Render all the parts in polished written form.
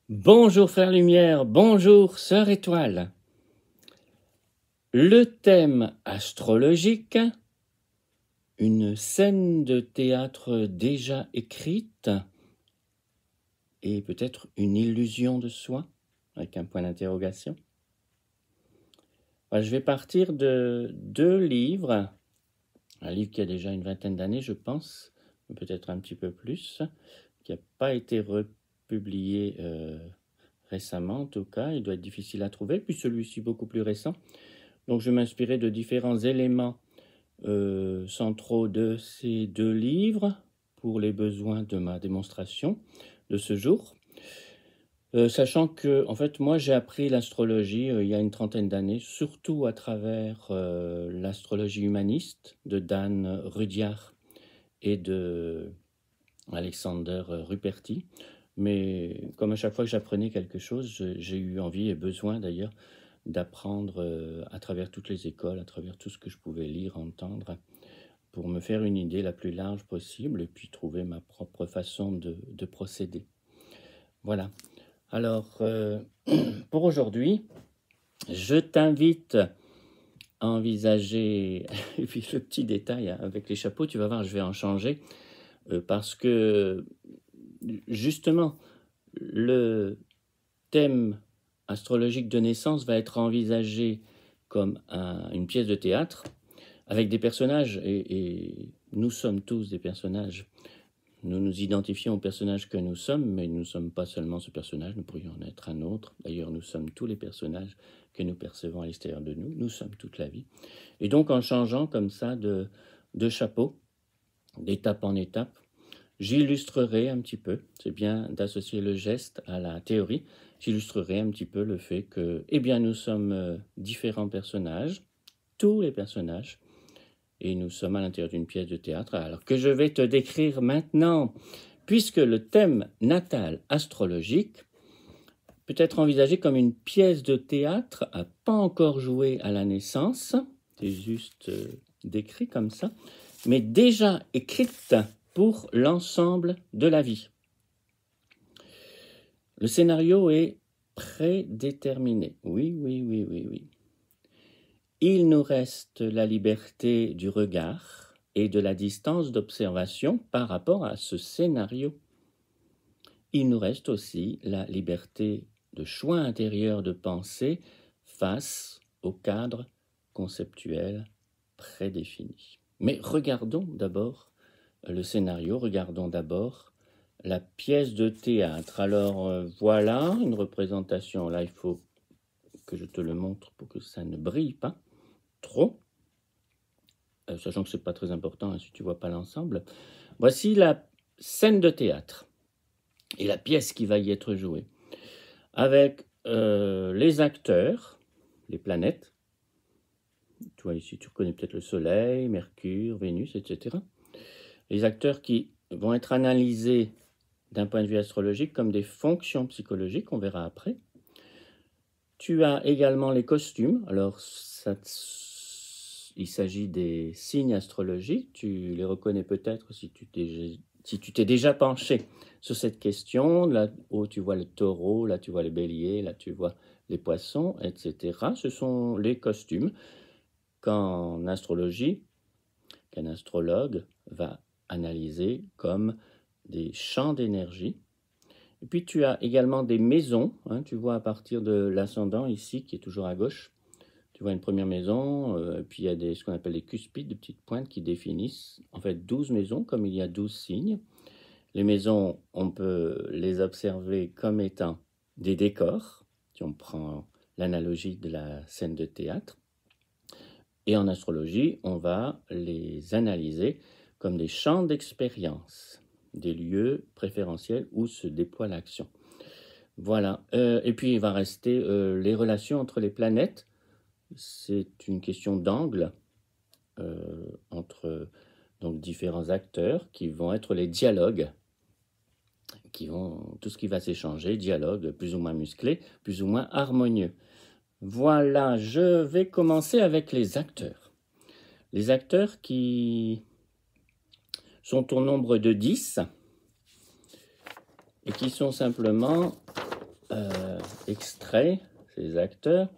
Bonjour Frère Lumière, bonjour Sœur Étoile. Le thème astrologique, une scène de théâtre déjà écrite et peut-être une illusion de soi, avec un point d'interrogation. Je vais partir de 2 livres, un livre qui a déjà une vingtaine d'années je pense, peut-être un petit peu plus, qui n'a pas été republié récemment en tout cas, il doit être difficile à trouver, puis celui-ci beaucoup plus récent. Donc je vais m'inspirer de différents éléments centraux de ces 2 livres pour les besoins de ma démonstration de ce jour. Sachant que, en fait, moi j'ai appris l'astrologie il y a une trentaine d'années, surtout à travers l'astrologie humaniste de Dan Rudyard et de Alexander Ruperti. Mais comme à chaque fois que j'apprenais quelque chose, j'ai eu envie et besoin d'ailleurs d'apprendre à travers toutes les écoles, à travers tout ce que je pouvais lire, entendre, pour me faire une idée la plus large possible et puis trouver ma propre façon de procéder. Voilà. Alors, pour aujourd'hui, je t'invite à envisager, et puis le petit détail avec les chapeaux, tu vas voir, je vais en changer, parce que justement, le thème astrologique de naissance va être envisagé comme une pièce de théâtre avec des personnages, et nous sommes tous des personnages. Nous nous identifions aux personnages que nous sommes, mais nous ne sommes pas seulement ce personnage, nous pourrions en être un autre. D'ailleurs, nous sommes tous les personnages que nous percevons à l'extérieur de nous, nous sommes toute la vie. Et donc, en changeant comme ça de chapeau, d'étape en étape, j'illustrerai un petit peu, c'est bien d'associer le geste à la théorie, j'illustrerai un petit peu le fait que, eh bien, nous sommes différents personnages, tous les personnages, et nous sommes à l'intérieur d'une pièce de théâtre, alors que je vais te décrire maintenant, puisque le thème natal astrologique peut être envisagé comme une pièce de théâtre pas encore jouée à la naissance, c'est juste décrit comme ça, mais déjà écrite pour l'ensemble de la vie. Le scénario est prédéterminé. Oui. Il nous reste la liberté du regard et de la distance d'observation par rapport à ce scénario. Il nous reste aussi la liberté de choix intérieur de pensée face au cadre conceptuel prédéfini. Mais regardons d'abord le scénario, regardons d'abord la pièce de théâtre. Alors voilà une représentation, là il faut que je te le montre pour que ça ne brille pas trop, sachant que ce n'est pas très important hein, si tu ne vois pas l'ensemble. Voici la scène de théâtre et la pièce qui va y être jouée, avec les acteurs, les planètes. Tu vois ici, tu reconnais peut-être le Soleil, Mercure, Vénus, etc. Les acteurs qui vont être analysés d'un point de vue astrologique comme des fonctions psychologiques, on verra après. Tu as également les costumes. Alors, il s'agit des signes astrologiques. Tu les reconnais peut-être si tu t'es déjà penché sur cette question. Là haut, tu vois le taureau, là tu vois les béliers, là tu vois les poissons, etc. Ce sont les costumes qu'en astrologie, qu'un astrologue va analyser comme des champs d'énergie. Et puis tu as également des maisons, hein, tu vois à partir de l'ascendant ici, qui est toujours à gauche, tu vois une première maison, puis il y a ce qu'on appelle les cuspides, des petites pointes qui définissent en fait 12 maisons, comme il y a 12 signes. Les maisons, on peut les observer comme étant des décors, si on prend l'analogie de la scène de théâtre. Et en astrologie, on va les analyser comme des champs d'expérience, des lieux préférentiels où se déploie l'action. Voilà. Et puis, il va rester les relations entre les planètes. C'est une question d'angle entre donc, différents acteurs qui vont être les dialogues, tout ce qui va s'échanger, dialogue plus ou moins musclé, plus ou moins harmonieux. Voilà, je vais commencer avec les acteurs. Les acteurs qui sont au nombre de 10 et qui sont simplement extrait, ces acteurs,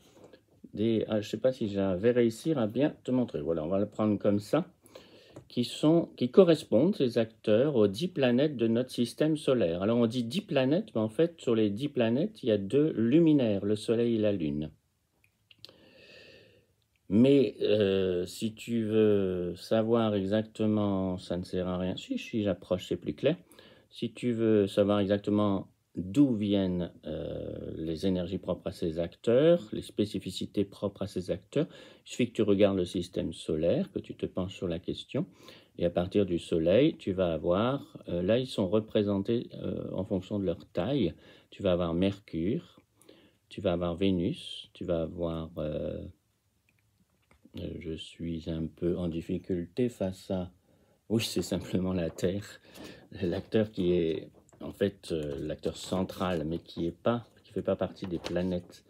je ne sais pas si je vais réussir à bien te montrer. Voilà, on va le prendre comme ça, qui correspondent, ces acteurs, aux 10 planètes de notre système solaire. Alors on dit 10 planètes, mais en fait, sur les 10 planètes, il y a 2 luminaires, le Soleil et la Lune. Mais si tu veux savoir exactement, ça ne sert à rien. Si j'approche, c'est plus clair. Si tu veux savoir exactement d'où viennent les énergies propres à ces acteurs, les spécificités propres à ces acteurs, il suffit que tu regardes le système solaire, que tu te penches sur la question, et à partir du Soleil, tu vas avoir, là ils sont représentés en fonction de leur taille, tu vas avoir Mercure, tu vas avoir Vénus, tu vas avoir... je suis un peu en difficulté face à... Oui, c'est simplement la Terre, l'acteur qui est en fait l'acteur central, mais qui ne fait pas partie des planètes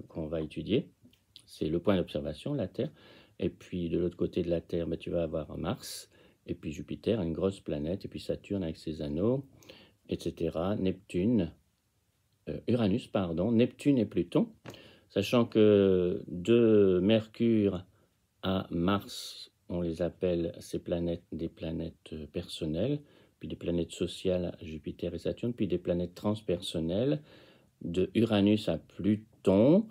qu'on va étudier. C'est le point d'observation, la Terre. Et puis de l'autre côté de la Terre, tu vas avoir Mars, et puis Jupiter, une grosse planète, et puis Saturne avec ses anneaux, etc. Neptune, Uranus, pardon, Neptune et Pluton. Sachant que de Mercure à Mars, on les appelle ces planètes des planètes personnelles, puis des planètes sociales, Jupiter et Saturne, puis des planètes transpersonnelles, de Uranus à Pluton,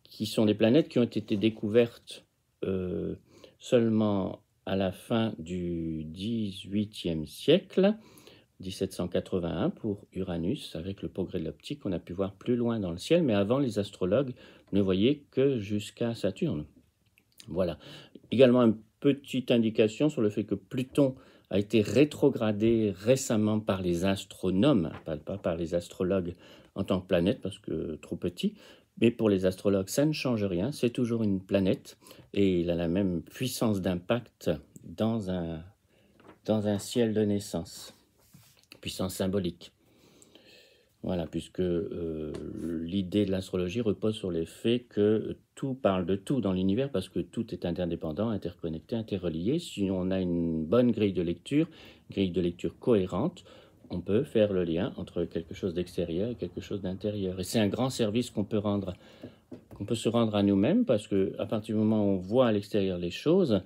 qui sont des planètes qui ont été découvertes seulement à la fin du XVIIIe siècle, 1781 pour Uranus. Avec le progrès de l'optique, on a pu voir plus loin dans le ciel, mais avant, les astrologues ne voyaient que jusqu'à Saturne. Voilà. Également, une petite indication sur le fait que Pluton a été rétrogradé récemment par les astronomes, pas par les astrologues en tant que planète, parce que trop petit. Mais pour les astrologues, ça ne change rien, c'est toujours une planète, et il a la même puissance d'impact dans un ciel de naissance. Puissance symbolique. Voilà, puisque l'idée de l'astrologie repose sur le fait que tout parle de tout dans l'univers, parce que tout est interdépendant, interconnecté, interrelié. Si on a une bonne grille de lecture cohérente, on peut faire le lien entre quelque chose d'extérieur et quelque chose d'intérieur. Et c'est un grand service qu'on peut se rendre à nous-mêmes, parce qu'à partir du moment où on voit à l'extérieur les choses,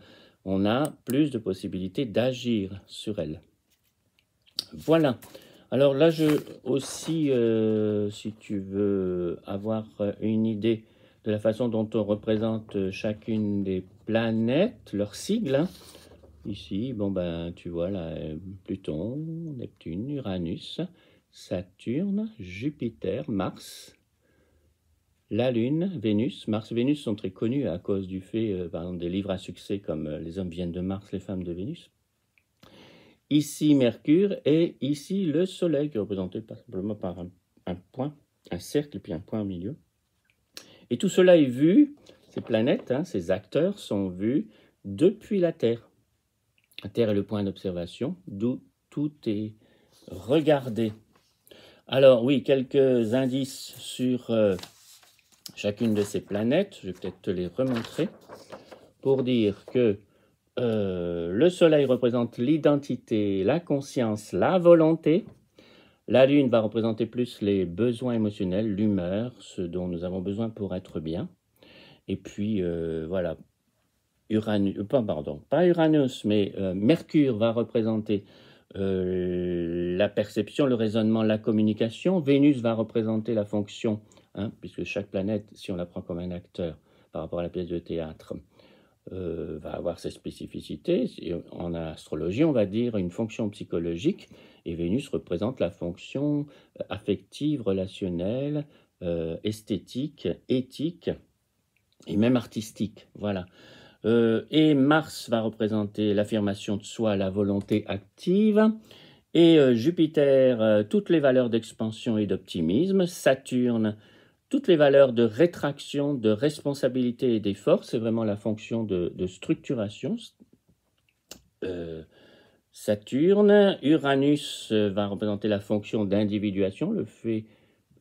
on a plus de possibilités d'agir sur elles. Voilà. Alors là, aussi, si tu veux avoir une idée de la façon dont on représente chacune des planètes, leurs sigles, hein. Ici, tu vois là, Pluton, Neptune, Uranus, Saturne, Jupiter, Mars, la Lune, Vénus. Mars et Vénus sont très connus à cause du fait, par exemple, des livres à succès comme Les hommes viennent de Mars, les femmes de Vénus. Ici Mercure, et ici le Soleil, qui est représenté simplement par un point, un cercle, et puis un point au milieu. Et tout cela est vu, ces planètes, ces acteurs sont vus depuis la Terre. La Terre est le point d'observation, d'où tout est regardé. Alors oui, quelques indices sur chacune de ces planètes, je vais peut-être te les remontrer, pour dire que le Soleil représente l'identité, la conscience, la volonté. La Lune va représenter plus les besoins émotionnels, l'humeur, ce dont nous avons besoin pour être bien. Et puis, voilà, pas Uranus, mais Mercure va représenter la perception, le raisonnement, la communication. Vénus va représenter la fonction, puisque chaque planète, si on la prend comme un acteur par rapport à la pièce de théâtre, va avoir ses spécificités. En astrologie, on va dire une fonction psychologique, et Vénus représente la fonction affective, relationnelle, esthétique, éthique et même artistique. Voilà. Et Mars va représenter l'affirmation de soi, la volonté active. Et Jupiter, toutes les valeurs d'expansion et d'optimisme. Saturne, toutes les valeurs de rétraction, de responsabilité et d'effort. C'est vraiment la fonction de structuration. Saturne, Uranus va représenter la fonction d'individuation, le fait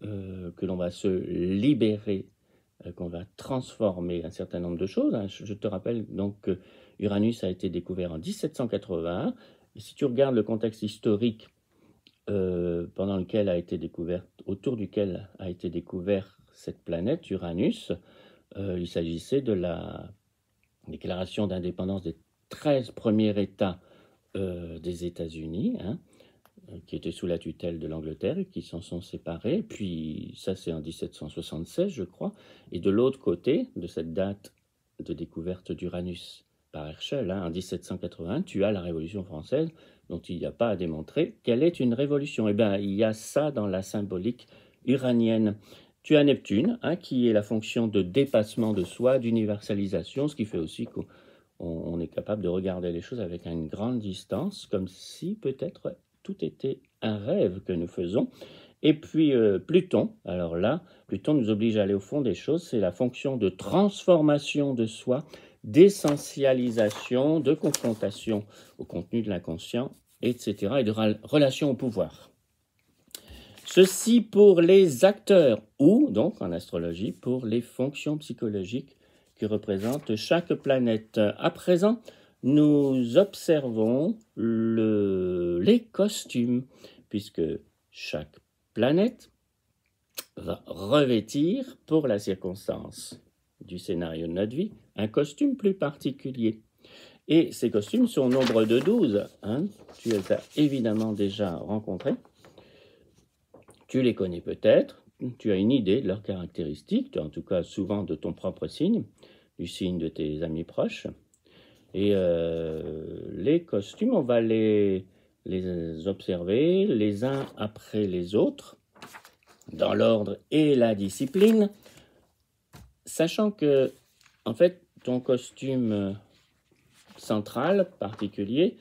que l'on va se libérer, qu'on va transformer un certain nombre de choses. Je te rappelle donc que Uranus a été découvert en 1781. Et si tu regardes le contexte historique pendant lequel a été découverte, autour duquel a été découverte cette planète, Uranus. Il s'agissait de la déclaration d'indépendance des 13 premiers États des États-Unis, hein, qui étaient sous la tutelle de l'Angleterre et qui s'en sont séparés. Puis ça, c'est en 1776, je crois. Et de l'autre côté de cette date de découverte d'Uranus par Herschel, hein, en 1781, tu as la Révolution française, dont il n'y a pas à démontrer qu'elle est une révolution. Eh bien, il y a ça dans la symbolique uranienne. Tu as Neptune, hein, qui est la fonction de dépassement de soi, d'universalisation, ce qui fait aussi qu'on est capable de regarder les choses avec une grande distance, comme si peut-être tout était un rêve que nous faisons. Et puis Pluton, alors là, Pluton nous oblige à aller au fond des choses, c'est la fonction de transformation de soi, d'essentialisation, de confrontation au contenu de l'inconscient, etc., et de relation au pouvoir. Ceci pour les acteurs, ou donc en astrologie, pour les fonctions psychologiques que représente chaque planète. À présent, nous observons les costumes, puisque chaque planète va revêtir, pour la circonstance du scénario de notre vie, un costume plus particulier. Et ces costumes sont au nombre de 12. Hein, tu les as évidemment déjà rencontrés. Tu les connais peut-être. Tu as une idée de leurs caractéristiques, en tout cas souvent de ton propre signe, du signe de tes amis proches. Et les costumes, on va les observer les uns après les autres, dans l'ordre et la discipline, sachant que, en fait, ton costume central particulier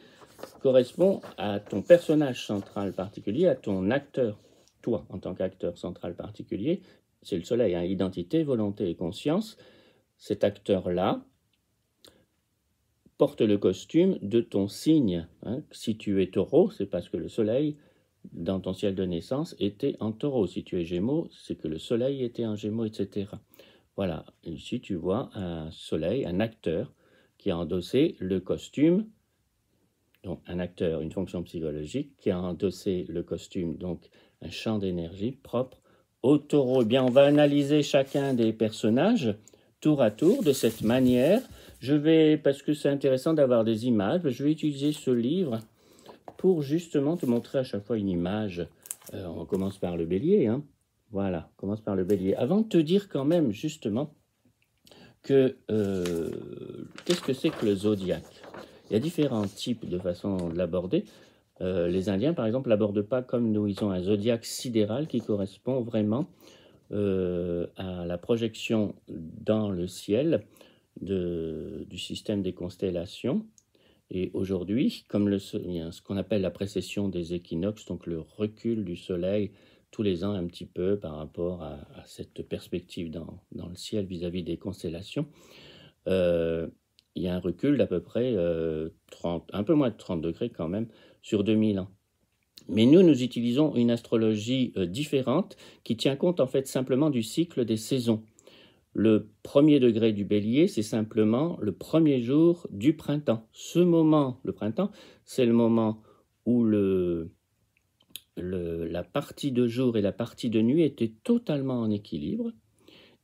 correspond à ton personnage central particulier, à ton acteur, toi, en tant qu'acteur central particulier. C'est le soleil, hein, identité, volonté et conscience. Cet acteur-là porte le costume de ton signe. Hein. Si tu es taureau, c'est parce que le soleil, dans ton ciel de naissance, était en taureau. Si tu es gémeaux, c'est que le soleil était en gémeaux, etc. Voilà, ici tu vois un soleil, un acteur, qui a endossé le costume, donc un acteur, une fonction psychologique, qui a endossé le costume, donc un champ d'énergie propre au taureau. Eh bien, on va analyser chacun des personnages tour à tour de cette manière. Je vais, parce que c'est intéressant d'avoir des images, je vais utiliser ce livre pour justement te montrer à chaque fois une image. On commence par le bélier, hein. Voilà, on commence par le bélier. Avant de te dire quand même justement que qu'est-ce que c'est que le zodiaque? Il y a différents types de façons de l'aborder. Les Indiens, par exemple, ne l'abordent pas comme nous. Ils ont un zodiaque sidéral qui correspond vraiment à la projection dans le ciel du système des constellations. Et aujourd'hui, comme il y a ce qu'on appelle la précession des équinoxes, donc le recul du soleil tous les ans un petit peu par rapport à cette perspective dans le ciel vis-à-vis des constellations, il y a un recul d'à peu près 30, un peu moins de 30 degrés quand même, sur 2000 ans. Mais nous utilisons une astrologie différente qui tient compte en fait simplement du cycle des saisons. Le premier degré du bélier, c'est simplement le premier jour du printemps. Ce moment, le printemps, c'est le moment où la partie de jour et la partie de nuit étaient totalement en équilibre.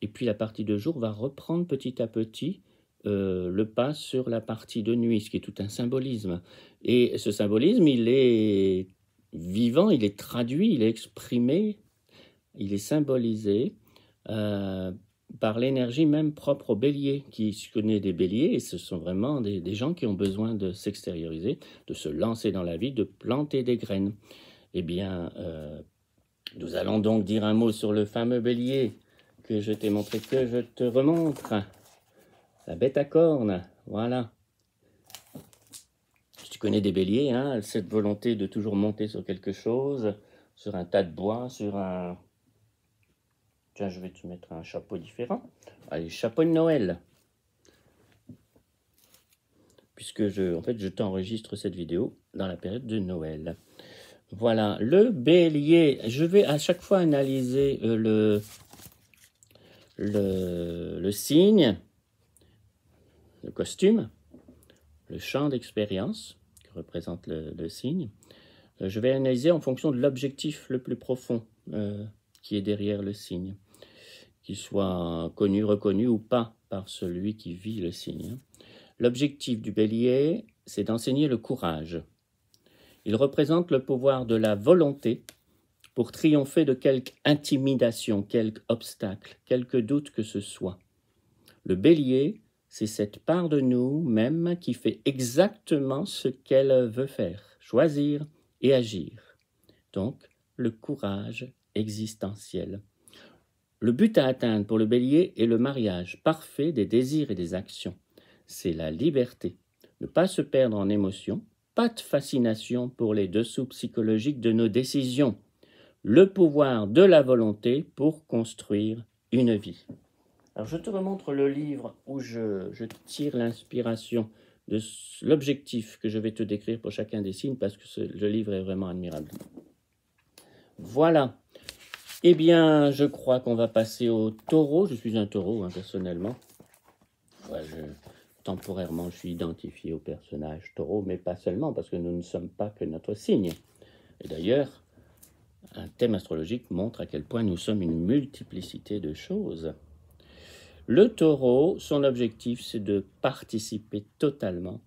Et puis la partie de jour va reprendre petit à petit le pas sur la partie de nuit, ce qui est tout un symbolisme. Et ce symbolisme, il est vivant, il est traduit, il est exprimé, il est symbolisé par l'énergie même propre au bélier, qui se connaît des béliers, et ce sont vraiment des gens qui ont besoin de s'extérioriser, de se lancer dans la vie, de planter des graines. Eh bien, nous allons donc dire un mot sur le fameux bélier que je t'ai montré, que je te remontre. La bête à cornes, voilà. Si tu connais des béliers, hein, cette volonté de toujours monter sur quelque chose, sur un tas de bois, sur un... Tiens, je vais te mettre un chapeau différent. Allez, chapeau de Noël. Puisque je t'enregistre cette vidéo dans la période de Noël. Voilà, le bélier. Je vais à chaque fois analyser le signe, le costume, le champ d'expérience que représente le signe. Je vais analyser en fonction de l'objectif le plus profond qui est derrière le signe, qu'il soit connu, reconnu ou pas par celui qui vit le signe. L'objectif du bélier, c'est d'enseigner le courage. Il représente le pouvoir de la volonté pour triompher de quelque intimidation, quelque obstacle, quelque doute que ce soit. Le bélier, c'est cette part de nous-mêmes qui fait exactement ce qu'elle veut faire, choisir et agir. Donc, le courage existentiel. Le but à atteindre pour le bélier est le mariage parfait des désirs et des actions. C'est la liberté. Ne pas se perdre en émotions, pas de fascination pour les dessous psychologiques de nos décisions. Le pouvoir de la volonté pour construire une vie. Alors je te remontre le livre où je tire l'inspiration de l'objectif que je vais te décrire pour chacun des signes parce que le livre est vraiment admirable. Voilà. Eh bien, je crois qu'on va passer au taureau. Je suis un taureau, personnellement. Ouais, temporairement, je suis identifié au personnage taureau, mais pas seulement, parce que nous ne sommes pas que notre signe. Et d'ailleurs, un thème astrologique montre à quel point nous sommes une multiplicité de choses. Le taureau, son objectif, c'est de participer totalement,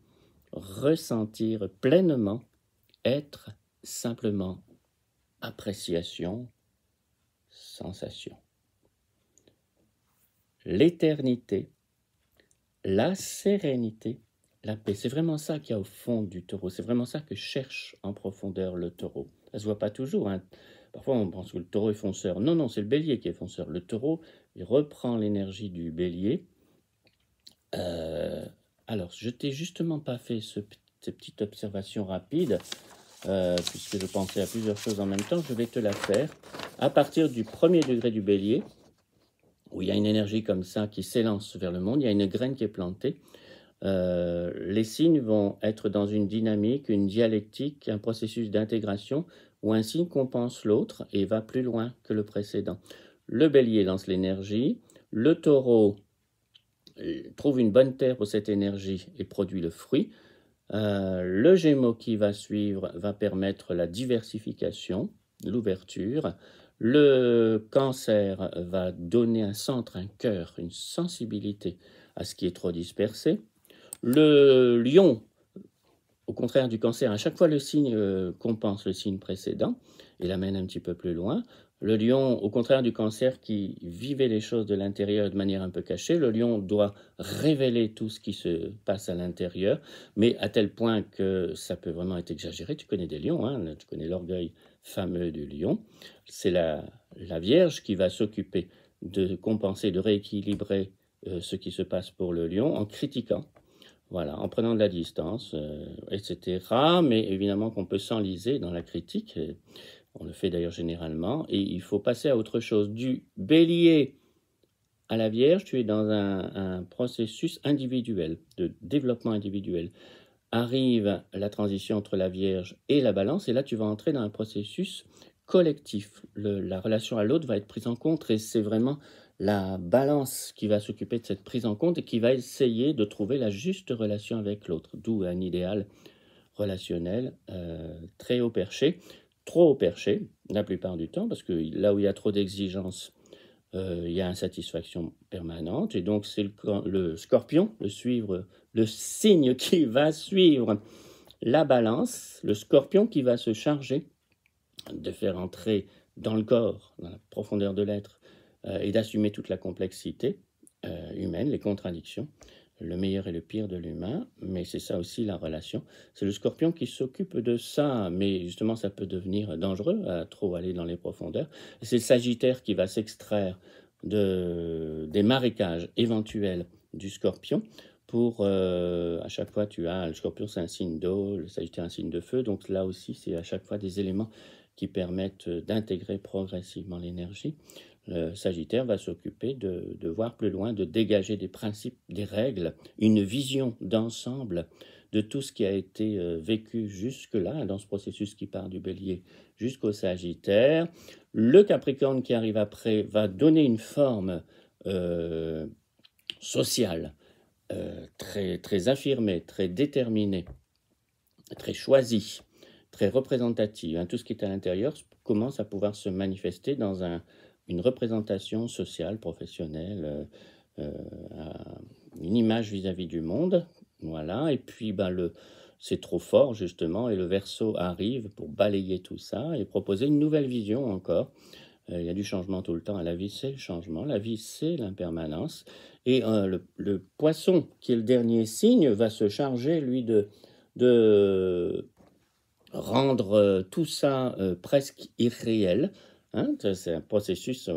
ressentir pleinement, être simplement appréciation, sensation. L'éternité, la sérénité, la paix, c'est vraiment ça qu'il y a au fond du taureau. C'est vraiment ça que cherche en profondeur le taureau. Ça ne se voit pas toujours. Parfois, on pense que le taureau est fonceur. Non, non, c'est le bélier qui est fonceur. Le taureau, il reprend l'énergie du bélier. Alors, je t'ai justement pas fait cette petite observation rapide, puisque je pensais à plusieurs choses en même temps. Je vais te la faire. À partir du premier degré du bélier, où il y a une énergie comme ça qui s'élance vers le monde, il y a une graine qui est plantée. Les signes vont être dans une dynamique, une dialectique, un processus d'intégration où un signe compense l'autre et va plus loin que le précédent. Le bélier lance l'énergie, le taureau trouve une bonne terre pour cette énergie et produit le fruit. Le gémeau qui va suivre va permettre la diversification, l'ouverture. Le cancer va donner un centre, un cœur, une sensibilité à ce qui est trop dispersé. Le lion, au contraire du cancer, à chaque fois le signe compense le signe précédent et l'amène un petit peu plus loin. Le lion, au contraire du cancer qui vivait les choses de l'intérieur de manière un peu cachée, le lion doit révéler tout ce qui se passe à l'intérieur, mais à tel point que ça peut vraiment être exagéré. Tu connais des lions, tu connais l'orgueil fameux du lion. C'est la Vierge qui va s'occuper de compenser, de rééquilibrer ce qui se passe pour le lion en critiquant. Voilà, en prenant de la distance, etc. Mais évidemment qu'on peut s'enliser dans la critique, on le fait d'ailleurs généralement, et il faut passer à autre chose. Du bélier à la Vierge, tu es dans un processus individuel, de développement individuel. Arrive la transition entre la Vierge et la Balance, et là tu vas entrer dans un processus collectif. La relation à l'autre va être prise en compte, et c'est vraiment la Balance qui va s'occuper de cette prise en compte et qui va essayer de trouver la juste relation avec l'autre, d'où un idéal relationnel très haut perché, trop haut perché la plupart du temps, parce que là où il y a trop d'exigences, il y a insatisfaction permanente, et donc c'est le Scorpion, le signe qui va suivre la Balance, le Scorpion qui va se charger de faire entrer dans le corps, dans la profondeur de l'être, et d'assumer toute la complexité humaine, les contradictions, le meilleur et le pire de l'humain, mais c'est ça aussi la relation. C'est le Scorpion qui s'occupe de ça, mais justement ça peut devenir dangereux à trop aller dans les profondeurs. C'est le Sagittaire qui va s'extraire des marécages éventuels du Scorpion. Pour à chaque fois, le Scorpion c'est un signe d'eau, le Sagittaire un signe de feu, donc là aussi c'est à chaque fois des éléments qui permettent d'intégrer progressivement l'énergie. Le Sagittaire va s'occuper de voir plus loin, de dégager des principes, des règles, une vision d'ensemble de tout ce qui a été vécu jusque-là, dans ce processus qui part du Bélier jusqu'au Sagittaire. Le Capricorne qui arrive après va donner une forme sociale très, très affirmée, très déterminée, très choisie, très représentative. Hein. Tout ce qui est à l'intérieur commence à pouvoir se manifester dans une représentation sociale, professionnelle, une image vis-à-vis du monde. Voilà. Et puis, c'est trop fort, justement, et le Verseau arrive pour balayer tout ça et proposer une nouvelle vision encore. Il y a du changement tout le temps. La vie, c'est le changement. La vie, c'est l'impermanence. Et le Poisson, qui est le dernier signe, va se charger, lui, de rendre tout ça presque irréel. Hein. C'est un processus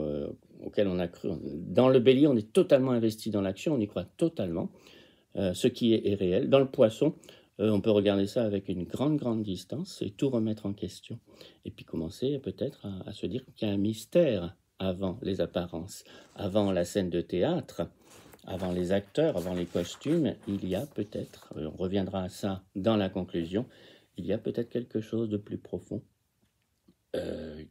auquel on a cru. Dans le Bélier, on est totalement investi dans l'action, on y croit totalement. Ce qui est réel. Dans le Poisson, on peut regarder ça avec une grande distance et tout remettre en question. Et puis commencer peut-être à se dire qu'il y a un mystère avant les apparences, avant la scène de théâtre, avant les acteurs, avant les costumes. Il y a peut-être, on reviendra à ça dans la conclusion, il y a peut-être quelque chose de plus profond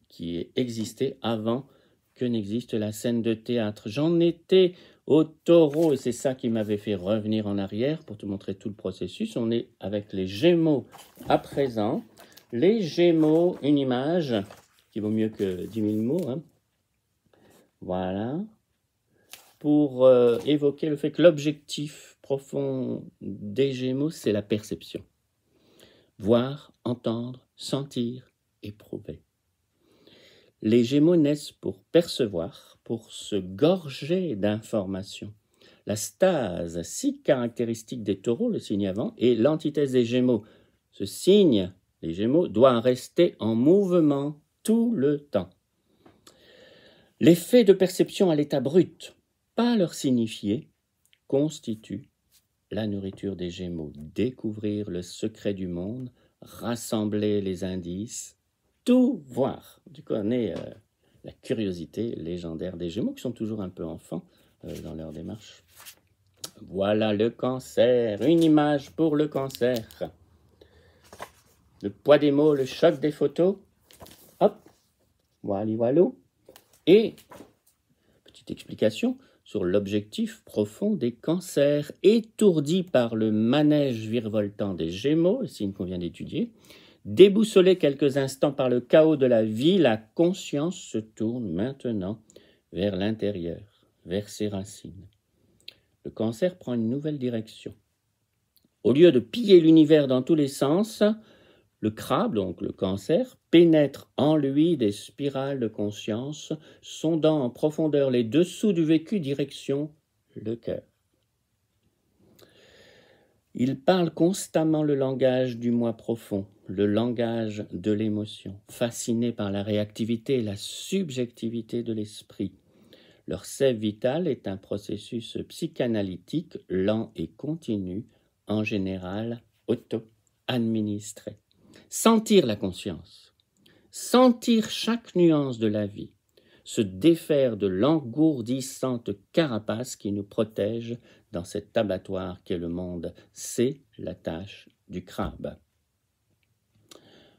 qui existait avant que n'existe la scène de théâtre. J'en étais au Taureau, et c'est ça qui m'avait fait revenir en arrière pour te montrer tout le processus. On est avec les Gémeaux à présent. Les Gémeaux, une image qui vaut mieux que 10 000 mots. Hein. Voilà. Pour évoquer le fait que l'objectif profond des Gémeaux, c'est la perception. Voir, entendre, sentir, éprouver. Les Gémeaux naissent pour percevoir, pour se gorger d'informations. La stase, si caractéristique des Taureaux, le signe avant, et l'antithèse des Gémeaux. Ce signe, les Gémeaux, doit rester en mouvement tout le temps. Les faits de perception à l'état brut, pas leur signifié, constituent la nourriture des Gémeaux. Découvrir le secret du monde, rassembler les indices, tout voir. Tu connais la curiosité légendaire des Gémeaux qui sont toujours un peu enfants dans leur démarche. Voilà le Cancer, une image pour le Cancer. Le poids des mots, le choc des photos. Hop, voilà. Et, petite explication sur l'objectif profond des Cancers, étourdis par le manège virevoltant des Gémeaux, le signe qu'on vient d'étudier. Déboussolé quelques instants par le chaos de la vie, la conscience se tourne maintenant vers l'intérieur, vers ses racines. Le Cancer prend une nouvelle direction. Au lieu de piller l'univers dans tous les sens, le crabe, donc le Cancer, pénètre en lui des spirales de conscience, sondant en profondeur les dessous du vécu, direction le cœur. Il parle constamment le langage du moi profond, le langage de l'émotion, fasciné par la réactivité et la subjectivité de l'esprit. Leur sève vitale est un processus psychanalytique lent et continu, en général auto-administré. Sentir la conscience, sentir chaque nuance de la vie, se défaire de l'engourdissante carapace qui nous protège dans cet abattoir qu'est le monde, c'est la tâche du crabe.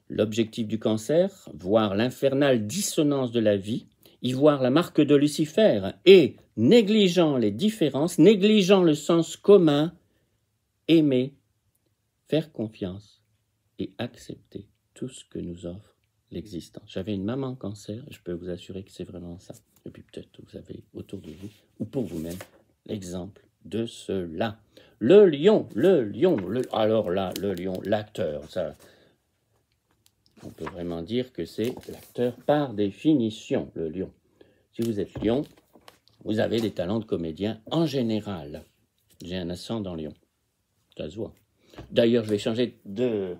L'objectif du Cancer, voir l'infernale dissonance de la vie, y voir la marque de Lucifer et, négligeant les différences, négligeant le sens commun, aimer, faire confiance et accepter tout ce que nous offre l'existence. J'avais une maman Cancer, et je peux vous assurer que c'est vraiment ça. Et puis peut-être vous avez autour de vous, ou pour vous-même, l'exemple de cela. Le lion, alors là, le lion, l'acteur, ça, on peut vraiment dire que c'est l'acteur par définition, le lion. Si vous êtes lion, vous avez des talents de comédien en général. J'ai un ascendant lion, ça se voit. D'ailleurs, je vais changer de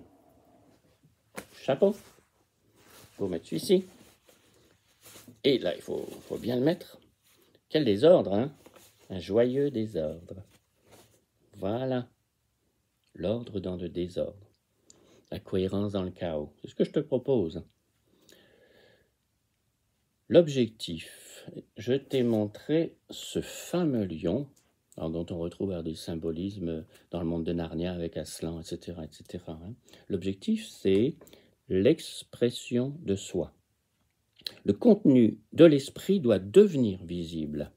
chapeau. Pour mettre celui-ci. Et là, il faut bien le mettre. Quel désordre, hein? Un joyeux désordre. Voilà. L'ordre dans le désordre. La cohérence dans le chaos. C'est ce que je te propose. L'objectif, je t'ai montré ce fameux lion, dont on retrouve des symbolismes dans le monde de Narnia avec Aslan, etc. Hein. L'objectif, c'est l'expression de soi. Le contenu de l'esprit doit devenir visible.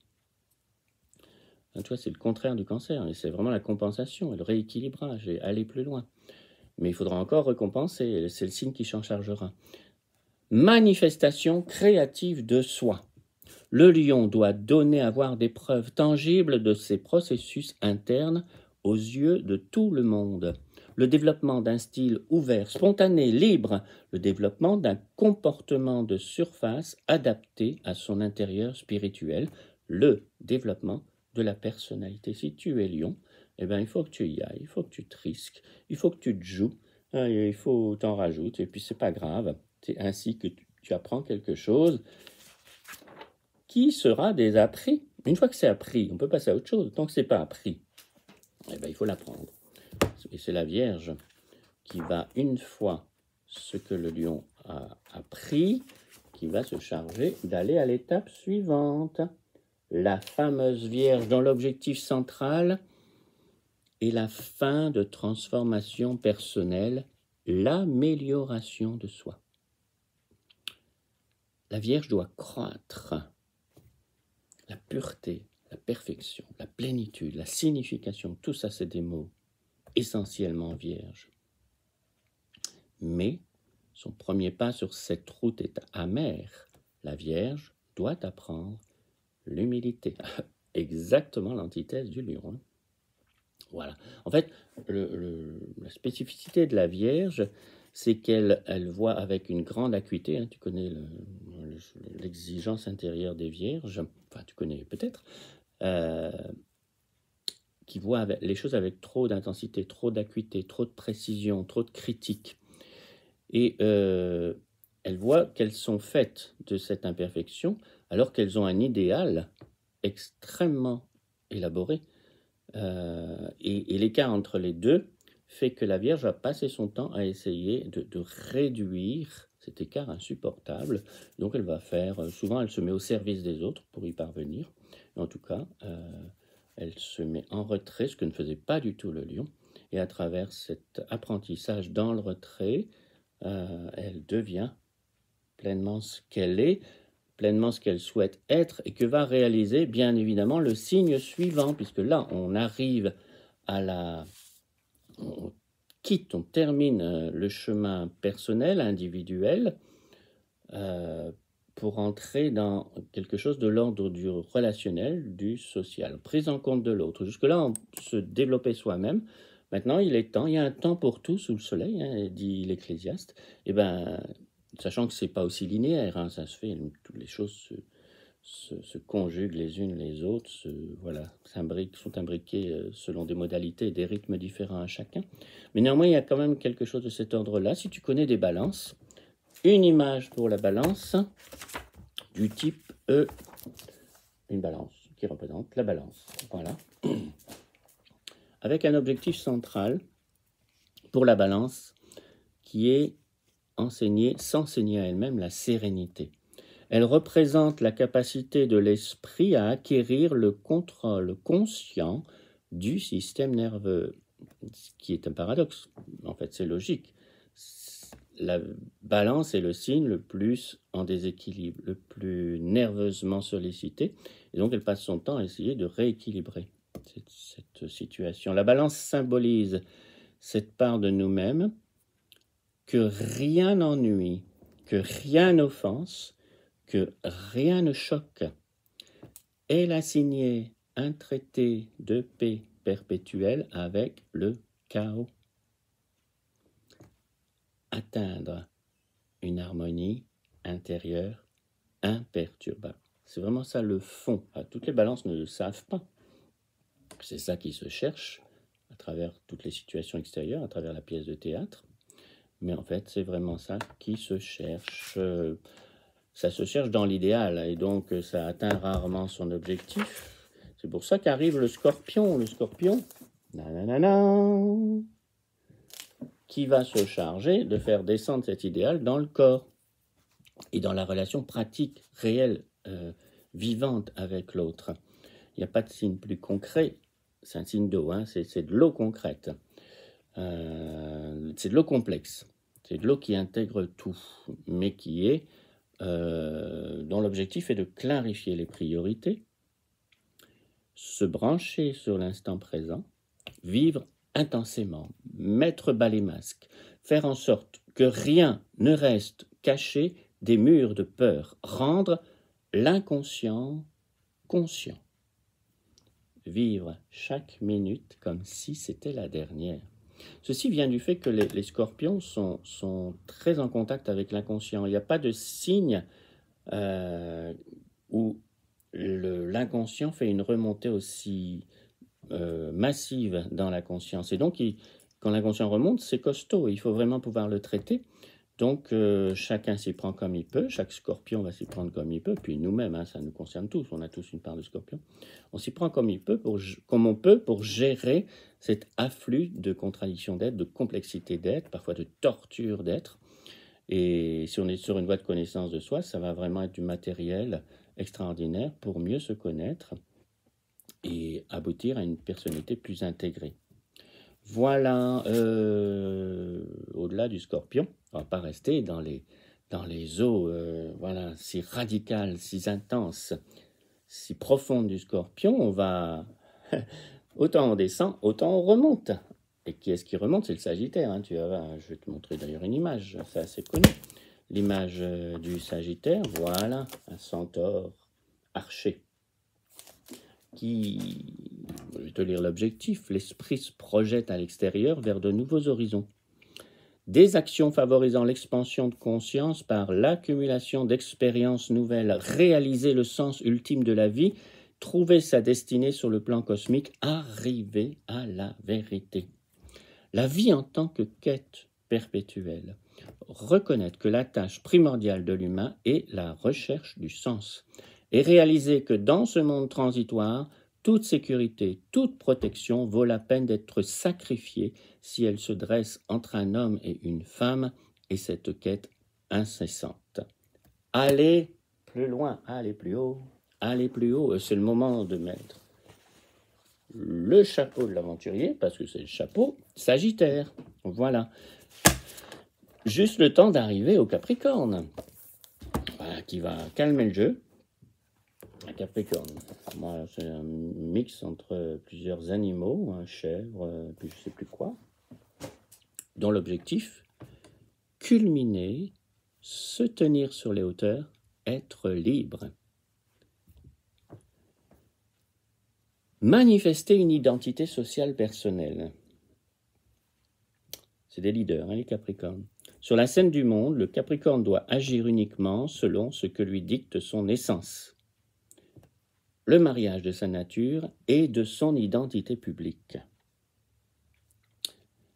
Tu vois, c'est le contraire du Cancer, et c'est vraiment la compensation, et le rééquilibrage, et aller plus loin. mais il faudra encore récompenser, c'est le signe qui s'en chargera. Manifestation créative de soi. Le lion doit donner à voir des preuves tangibles de ses processus internes aux yeux de tout le monde. Le développement d'un style ouvert, spontané, libre, le développement d'un comportement de surface adapté à son intérieur spirituel, le développement de la personnalité. Si tu es lion, eh ben, il faut que tu y ailles, il faut que tu te risques, il faut que tu te joues, il faut t'en rajouter, et puis c'est pas grave, c'est ainsi que tu apprends quelque chose qui sera désappris. Une fois que c'est appris, on peut passer à autre chose. Tant que c'est pas appris, eh ben, il faut l'apprendre. Et c'est la Vierge qui va, une fois ce que le lion a appris, qui va se charger d'aller à l'étape suivante. La fameuse Vierge dont l'objectif central est la fin de transformation personnelle, l'amélioration de soi. La Vierge doit croître. La pureté, la perfection, la plénitude, la signification, tout ça c'est des mots essentiellement vierges. Mais son premier pas sur cette route est amer. La Vierge doit apprendre l'humilité. Exactement l'antithèse du lion. Hein. Voilà. En fait, la spécificité de la Vierge, c'est qu'elle voit avec une grande acuité. Hein, tu connais l'exigence intérieure des Vierges, enfin tu connais peut-être, qui voit les choses avec trop d'intensité, trop d'acuité, trop de précision, trop de critique. Et elles voient qu'elles sont faites de cette imperfection alors qu'elles ont un idéal extrêmement élaboré. Et l'écart entre les deux fait que la Vierge va passer son temps à essayer de réduire cet écart insupportable. Donc elle va faire, souvent elle se met au service des autres pour y parvenir. En tout cas, elle se met en retrait, ce que ne faisait pas du tout le lion. Et à travers cet apprentissage dans le retrait, elle devient pleinement ce qu'elle est, pleinement ce qu'elle souhaite être et que va réaliser bien évidemment le signe suivant, puisque là on arrive à on quitte, on termine le chemin personnel, individuel, pour entrer dans quelque chose de l'ordre du relationnel, du social, prise en compte de l'autre. Jusque-là, on se développait soi-même. Maintenant, il est temps, il y a un temps pour tout sous le soleil, hein, dit l'Ecclésiaste. Et ben, sachant que c'est pas aussi linéaire, hein, ça se fait, toutes les choses se conjuguent les unes les autres, sont imbriquées selon des modalités et des rythmes différents à chacun. Mais néanmoins, il y a quand même quelque chose de cet ordre-là. Si tu connais des balances, une image pour la balance du type E, une balance qui représente la balance. Voilà. Avec un objectif central pour la balance qui est s'enseigner à elle-même la sérénité. Elle représente la capacité de l'esprit à acquérir le contrôle conscient du système nerveux, ce qui est un paradoxe. En fait, c'est logique. La balance est le signe le plus en déséquilibre, le plus nerveusement sollicité, et donc elle passe son temps à essayer de rééquilibrer cette situation. La balance symbolise cette part de nous-mêmes que rien n'ennuie, que rien n'offense, que rien ne choque. Elle a signé un traité de paix perpétuelle avec le chaos. Atteindre une harmonie intérieure imperturbable. C'est vraiment ça le fond. Enfin, toutes les balances ne le savent pas. C'est ça qui se cherche à travers toutes les situations extérieures, à travers la pièce de théâtre. Mais en fait, c'est vraiment ça qui se cherche. Ça se cherche dans l'idéal et donc ça atteint rarement son objectif. C'est pour ça qu'arrive le scorpion. Le scorpion, nanana, qui va se charger de faire descendre cet idéal dans le corps et dans la relation pratique, réelle, vivante avec l'autre. Il n'y a pas de signe plus concret, c'est un signe d'eau, hein, c'est de l'eau concrète, c'est de l'eau complexe, c'est de l'eau qui intègre tout, mais qui est, dont l'objectif est de clarifier les priorités, se brancher sur l'instant présent, vivre intensément, mettre bas les masques, faire en sorte que rien ne reste caché des murs de peur, rendre l'inconscient conscient. Vivre chaque minute comme si c'était la dernière. Ceci vient du fait que les scorpions sont très en contact avec l'inconscient. Il n'y a pas de signe où l'inconscient fait une remontée aussi massive dans la conscience. Et donc, quand l'inconscient remonte, c'est costaud. Il faut vraiment pouvoir le traiter. Donc, chacun s'y prend comme il peut. Chaque scorpion va s'y prendre comme il peut. Puis nous-mêmes, ça nous concerne tous. On a tous une part de scorpion. On s'y prend comme comme on peut pour gérer cet afflux de contradictions d'être, de complexité d'être, parfois de torture d'être. Et si on est sur une voie de connaissance de soi, ça va vraiment être du matériel extraordinaire pour mieux se connaître et aboutir à une personnalité plus intégrée. Voilà, au-delà du scorpion, on ne va pas rester dans les eaux voilà, si radicales, si intenses, si profondes du scorpion. On va, autant on descend, autant on remonte. Et qui est-ce qui remonte? C'est le Sagittaire. Hein. Je vais te montrer d'ailleurs une image, c'est assez connu. L'image du Sagittaire, voilà, un centaure archer. Je vais te lire l'objectif, l'esprit se projette à l'extérieur vers de nouveaux horizons. Des actions favorisant l'expansion de conscience par l'accumulation d'expériences nouvelles, réaliser le sens ultime de la vie, trouver sa destinée sur le plan cosmique, arriver à la vérité. La vie en tant que quête perpétuelle, reconnaître que la tâche primordiale de l'humain est la recherche du sens, et réaliser que dans ce monde transitoire, toute sécurité, toute protection vaut la peine d'être sacrifiée si elle se dresse entre un homme et une femme, et cette quête incessante. Allez plus loin, allez plus haut, c'est le moment de mettre le chapeau de l'aventurier, parce que c'est le chapeau Sagittaire, voilà. Juste le temps d'arriver au Capricorne, voilà, qui va calmer le jeu. Un Capricorne, moi, c'est un mix entre plusieurs animaux, un chèvre, puis je ne sais plus quoi, dont l'objectif, culminer, se tenir sur les hauteurs, être libre. Manifester une identité sociale personnelle. C'est des leaders, hein, les Capricornes. Sur la scène du monde, le Capricorne doit agir uniquement selon ce que lui dicte son essence. Le mariage de sa nature et de son identité publique.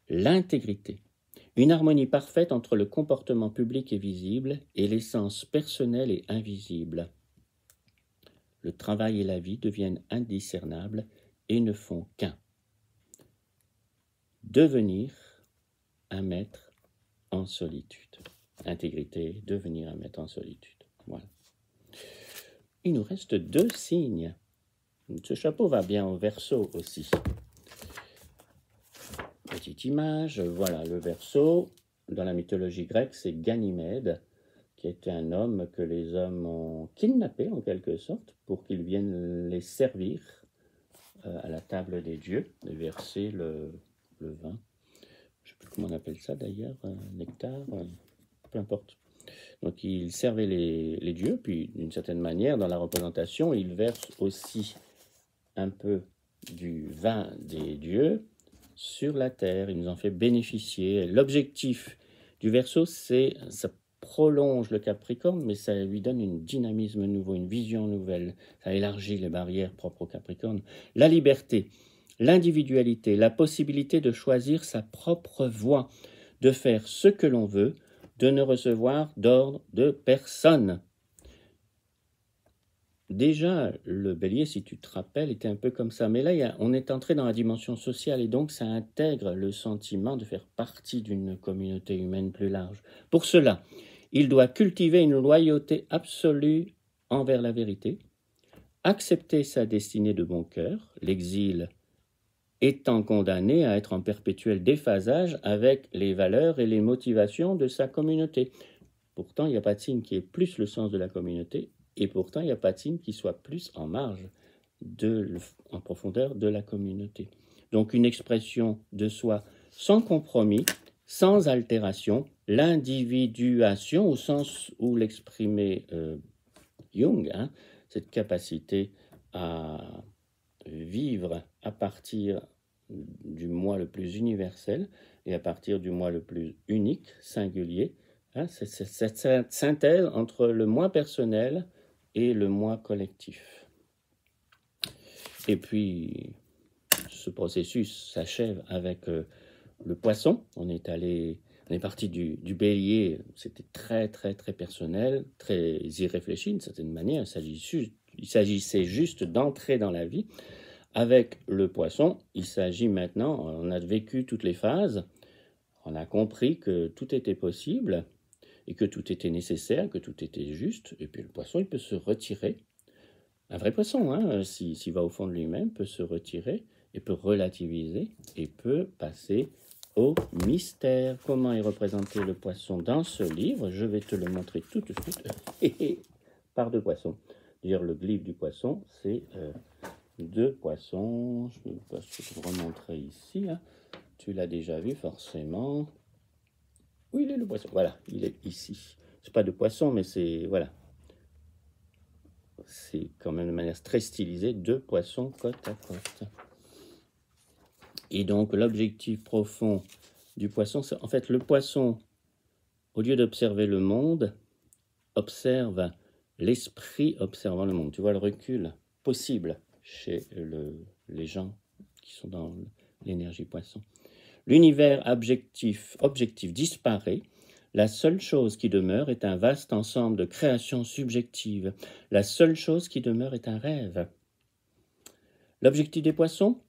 L'intégrité. Une harmonie parfaite entre le comportement public et visible et l'essence personnelle et invisible. Le travail et la vie deviennent indiscernables et ne font qu'un. Devenir un maître en solitude. Intégrité, devenir un maître en solitude. Voilà. Il nous reste 2 signes. Ce chapeau va bien au Verseau aussi. Petite image, voilà le Verseau. Dans la mythologie grecque, c'est Ganymède, qui était un homme que les hommes ont kidnappé en quelque sorte pour qu'il vienne les servir à la table des dieux, et verser le vin. Je ne sais plus comment on appelle ça d'ailleurs, nectar, peu importe. Donc il servait les dieux, puis d'une certaine manière, dans la représentation, il verse aussi un peu du vin des dieux sur la terre. Il nous en fait bénéficier. L'objectif du Verseau, c'est ça prolonge le Capricorne, mais ça lui donne un dynamisme nouveau, une vision nouvelle. Ça élargit les barrières propres au Capricorne. La liberté, l'individualité, la possibilité de choisir sa propre voie, de faire ce que l'on veut, de ne recevoir d'ordre de personne. Déjà, le Bélier, si tu te rappelles, était un peu comme ça. Mais là, on est entré dans la dimension sociale et donc ça intègre le sentiment de faire partie d'une communauté humaine plus large. Pour cela, il doit cultiver une loyauté absolue envers la vérité, accepter sa destinée de bon cœur, l'exil étant condamné à être en perpétuel déphasage avec les valeurs et les motivations de sa communauté. Pourtant, il n'y a pas de signe qui ait plus le sens de la communauté, et pourtant, il n'y a pas de signe qui soit plus en marge, en profondeur de la communauté. Donc, une expression de soi sans compromis, sans altération, l'individuation au sens où l'exprimait Jung, hein, cette capacité à vivre à partir du moi le plus universel et à partir du moi le plus unique, singulier, hein, cette synthèse entre le moi personnel et le moi collectif. Et puis, ce processus s'achève avec le poisson. On est parti du bélier, c'était très personnel, très irréfléchi d'une certaine manière. Il s'agissait juste d'entrer dans la vie. Avec le poisson, il s'agit maintenant, on a vécu toutes les phases, on a compris que tout était possible et que tout était nécessaire, que tout était juste, et puis le poisson, il peut se retirer. Un vrai poisson, hein, s'il va au fond de lui-même, peut se retirer et peut relativiser et peut passer au mystère. Comment est représenté le poisson dans ce livre? Je vais te le montrer tout de suite. Par deux poissons. D'ailleurs, le glyphe du poisson, c'est deux poissons. Je vais te remontrer ici. Hein. Tu l'as déjà vu forcément. Où il est le poisson? Voilà, il est ici. C'est pas de poisson, mais c'est... Voilà. C'est quand même de manière très stylisée, deux poissons côte à côte. Et donc, l'objectif profond du poisson, c'est en fait le poisson, au lieu d'observer le monde, observe l'esprit observant le monde. Tu vois le recul possible chez les gens qui sont dans l'énergie poisson. L'univers objectif disparaît. La seule chose qui demeure est un vaste ensemble de créations subjectives. La seule chose qui demeure est un rêve. L'objectif des poissons?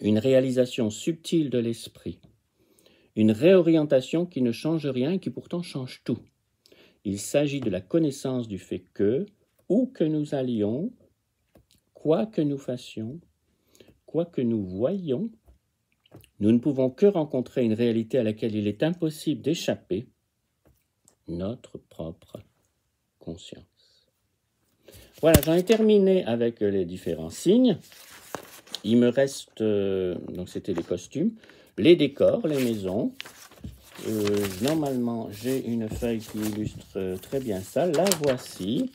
Une réalisation subtile de l'esprit. Une réorientation qui ne change rien et qui pourtant change tout. Il s'agit de la connaissance du fait que, où que nous allions, quoi que nous fassions, quoi que nous voyions, nous ne pouvons que rencontrer une réalité à laquelle il est impossible d'échapper, notre propre conscience. Voilà, j'en ai terminé avec les différents signes. Il me reste, donc c'était les costumes, les décors, les maisons. Normalement, j'ai une feuille qui illustre très bien ça. La voici.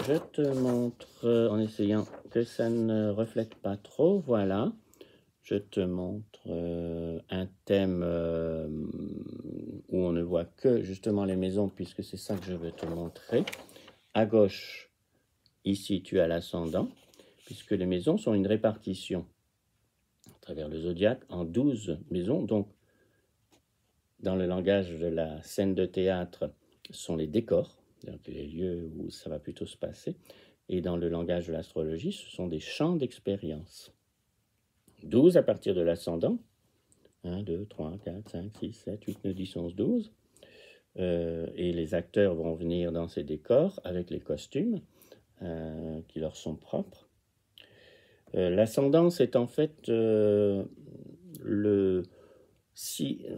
Je te montre, en essayant que ça ne reflète pas trop, voilà. Je te montre un thème où on ne voit que justement les maisons, puisque c'est ça que je veux te montrer. À gauche, ici, tu as l'ascendant, puisque les maisons sont une répartition à travers le zodiaque en 12 maisons. Donc, dans le langage de la scène de théâtre, ce sont les décors, les lieux où ça va plutôt se passer. Et dans le langage de l'astrologie, ce sont des champs d'expérience. 12 à partir de l'ascendant. 1, 2, 3, 4, 5, 6, 7, 8, 9, 10, 11, 12. Et les acteurs vont venir dans ces décors avec les costumes qui leur sont propres. L'ascendant, c'est en fait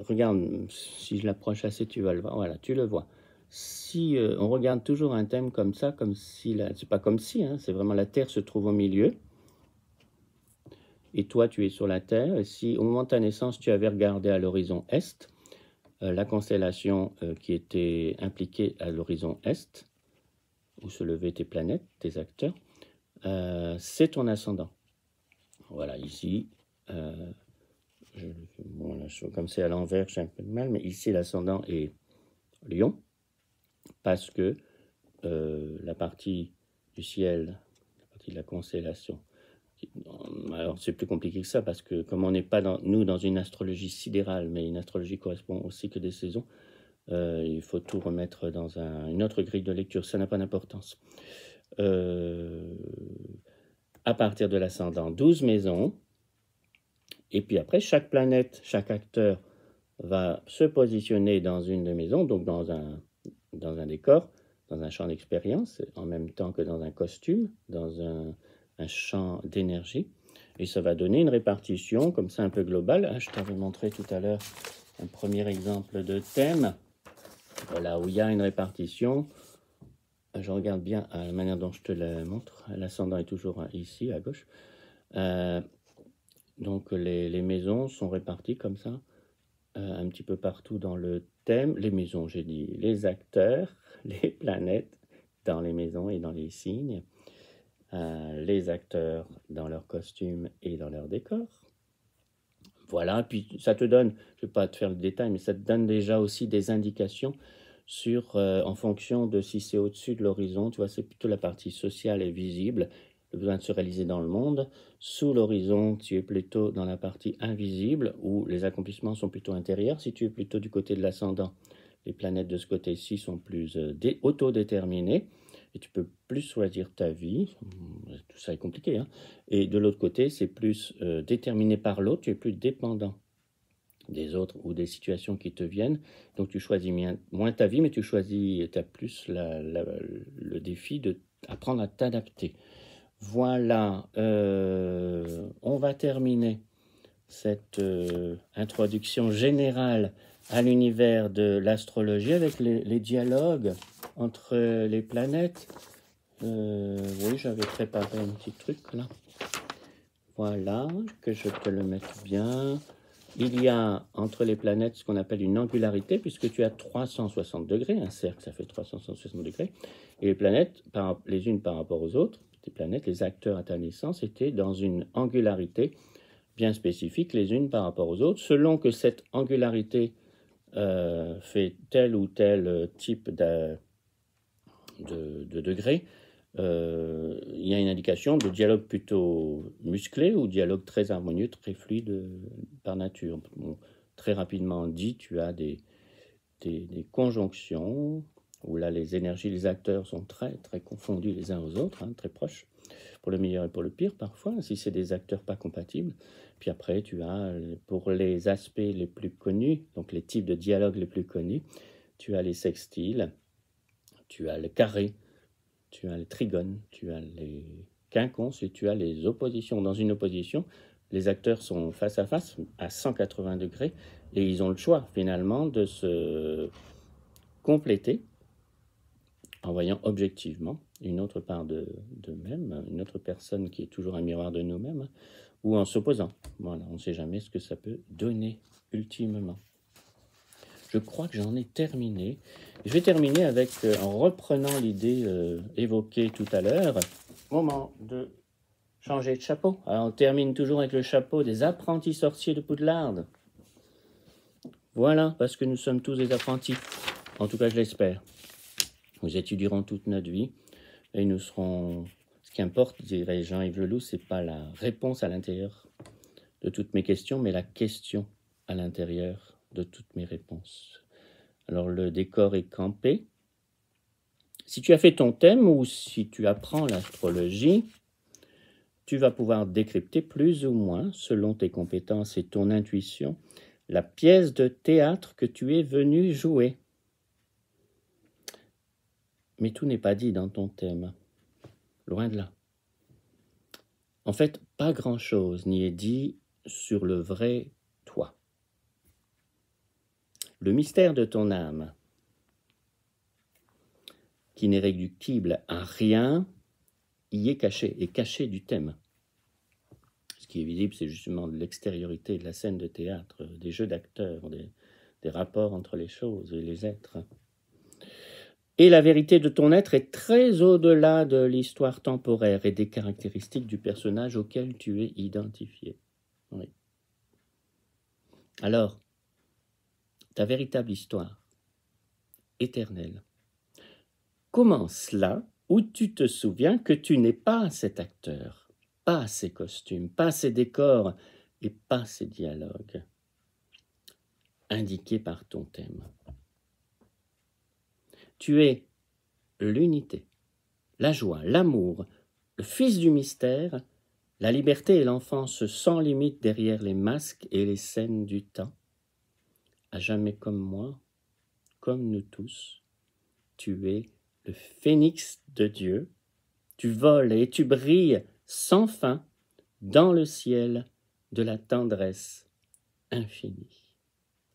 regarde, si je l'approche assez, tu vas le voir. Voilà, tu le vois. Si on regarde toujours un thème comme ça, comme si, c'est pas comme si, hein, c'est vraiment la Terre se trouve au milieu. Et toi, tu es sur la Terre. Et si au moment de ta naissance, tu avais regardé à l'horizon Est, la constellation qui était impliquée à l'horizon Est, où se levaient tes planètes, tes acteurs, c'est ton ascendant. Voilà, ici, comme c'est à l'envers, j'ai un peu de mal, mais ici, l'ascendant est Lion, parce que la partie du ciel, la partie de la constellation, alors c'est plus compliqué que ça, parce que comme on n'est pas, nous, dans une astrologie sidérale, mais une astrologie correspond au cycle des saisons, il faut tout remettre dans une autre grille de lecture, ça n'a pas d'importance. À partir de l'ascendant, 12 maisons, et puis après, chaque planète, chaque acteur va se positionner dans une des maisons, donc dans un décor, dans un champ d'expérience, en même temps que dans un costume, dans un champ d'énergie, et ça va donner une répartition comme ça un peu globale. Je t'avais montré tout à l'heure un premier exemple de thème, voilà, où il y a une répartition. Je regarde bien la manière dont je te la montre. L'ascendant est toujours ici, à gauche. Donc les maisons sont réparties comme ça, un petit peu partout dans le thème. Les maisons, j'ai dit, les acteurs, les planètes dans les maisons et dans les signes, les acteurs dans leurs costumes et dans leurs décors. Voilà, puis ça te donne, je ne vais pas te faire le détail, mais ça te donne déjà aussi des indications sur, en fonction de si c'est au-dessus de l'horizon, tu vois, c'est plutôt la partie sociale et visible, le besoin de se réaliser dans le monde. Sous l'horizon, tu es plutôt dans la partie invisible, où les accomplissements sont plutôt intérieurs. Si tu es plutôt du côté de l'ascendant, les planètes de ce côté-ci sont plus autodéterminées, et tu peux plus choisir ta vie. Tout ça est compliqué, hein. Et de l'autre côté, c'est plus déterminé par l'autre, tu es plus dépendant des autres ou des situations qui te viennent. Donc tu choisis moins ta vie, mais tu as plus le défi d'apprendre à t'adapter. Voilà, on va terminer cette introduction générale à l'univers de l'astrologie avec les dialogues entre les planètes. Oui, j'avais préparé un petit truc là. Voilà, que je te le mette bien. Il y a entre les planètes ce qu'on appelle une angularité, puisque tu as 360 degrés, un cercle ça fait 360 degrés, et les planètes, les unes par rapport aux autres, les planètes, les acteurs à ta naissance, étaient dans une angularité bien spécifique les unes par rapport aux autres, selon que cette angularité fait tel ou tel type de degré. Il y a une indication de dialogue plutôt musclé ou dialogue très harmonieux, très fluide par nature. Bon, très rapidement dit, tu as des conjonctions où là les énergies, les acteurs sont très très confondus les uns aux autres, hein, très proches, pour le meilleur et pour le pire parfois, si c'est des acteurs pas compatibles. Puis après, tu as, pour les aspects les plus connus, donc les types de dialogues les plus connus, tu as les sextiles, tu as le carré, tu as le trigone, tu as les quinconces et tu as les oppositions. Dans une opposition, les acteurs sont face à 180 degrés et ils ont le choix finalement de se compléter en voyant objectivement une autre part d'eux-mêmes, une autre personne qui est toujours un miroir de nous-mêmes, ou en s'opposant. Voilà, on ne sait jamais ce que ça peut donner ultimement. Je crois que j'en ai terminé. Je vais terminer avec, en reprenant l'idée évoquée tout à l'heure, moment de changer de chapeau. Alors on termine toujours avec le chapeau des apprentis sorciers de Poudlard. Voilà, parce que nous sommes tous des apprentis. En tout cas, je l'espère. Nous étudierons toute notre vie et nous serons... Ce qui importe, dirait Jean-Yves Leloup, c'est pas la réponse à l'intérieur de toutes mes questions, mais la question à l'intérieur de toutes mes réponses. Alors le décor est campé. Si tu as fait ton thème ou si tu apprends l'astrologie, tu vas pouvoir décrypter plus ou moins, selon tes compétences et ton intuition, la pièce de théâtre que tu es venu jouer. Mais tout n'est pas dit dans ton thème. Loin de là. En fait, pas grand-chose n'y est dit sur le vrai toi. Le mystère de ton âme, qui n'est réductible à rien, y est caché du thème. Ce qui est visible, c'est justement de l'extériorité de la scène de théâtre, des jeux d'acteurs, des rapports entre les choses et les êtres. Et la vérité de ton être est très au-delà de l'histoire temporaire et des caractéristiques du personnage auquel tu es identifié. Oui. Alors, ta véritable histoire, éternelle, commence là où tu te souviens que tu n'es pas cet acteur, pas ces costumes, pas ces décors et pas ces dialogues indiqués par ton thème. Tu es l'unité, la joie, l'amour, le fils du mystère, la liberté et l'enfance sans limite derrière les masques et les scènes du temps. À jamais comme moi, comme nous tous, tu es le phénix de Dieu. Tu voles et tu brilles sans fin dans le ciel de la tendresse infinie.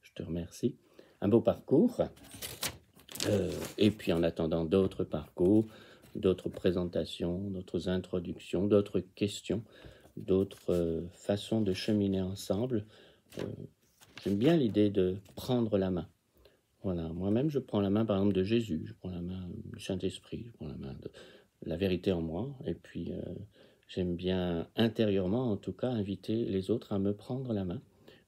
Je te remercie. Un beau parcours. Et puis en attendant d'autres parcours, d'autres présentations, d'autres introductions, d'autres questions, d'autres façons de cheminer ensemble. J'aime bien l'idée de prendre la main. Voilà, moi-même, je prends la main, par exemple, de Jésus, je prends la main du Saint-Esprit, je prends la main de la vérité en moi, et puis j'aime bien intérieurement, en tout cas, inviter les autres à me prendre la main.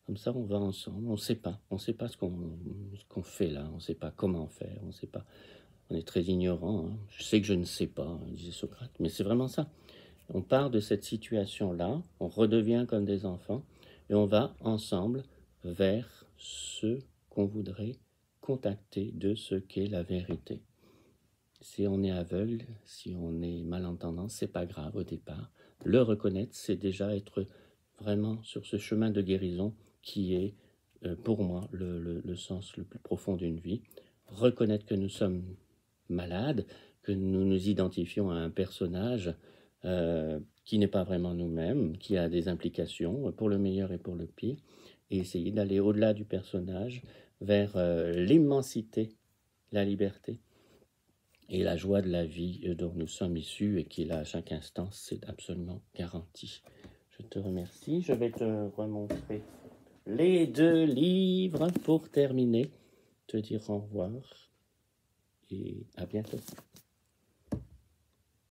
Comme ça, on va ensemble, on ne sait pas ce qu'on fait là, on ne sait pas comment faire, on sait pas, on est très ignorant, hein. Je sais que je ne sais pas, hein, disait Socrate, mais c'est vraiment ça. On part de cette situation-là, on redevient comme des enfants, et on va ensemble vers ce qu'on voudrait contacter de ce qu'est la vérité. Si on est aveugle, si on est malentendant, c'est pas grave au départ. Le reconnaître, c'est déjà être vraiment sur ce chemin de guérison qui est, pour moi, le sens le plus profond d'une vie. Reconnaître que nous sommes malades, que nous nous identifions à un personnage qui n'est pas vraiment nous-mêmes, qui a des implications pour le meilleur et pour le pire, et essayer d'aller au-delà du personnage vers l'immensité, la liberté et la joie de la vie dont nous sommes issus et qui est là à chaque instant, c'est absolument garanti. Je te remercie. Je vais te remontrer les 2 livres pour terminer, te dire au revoir et à bientôt.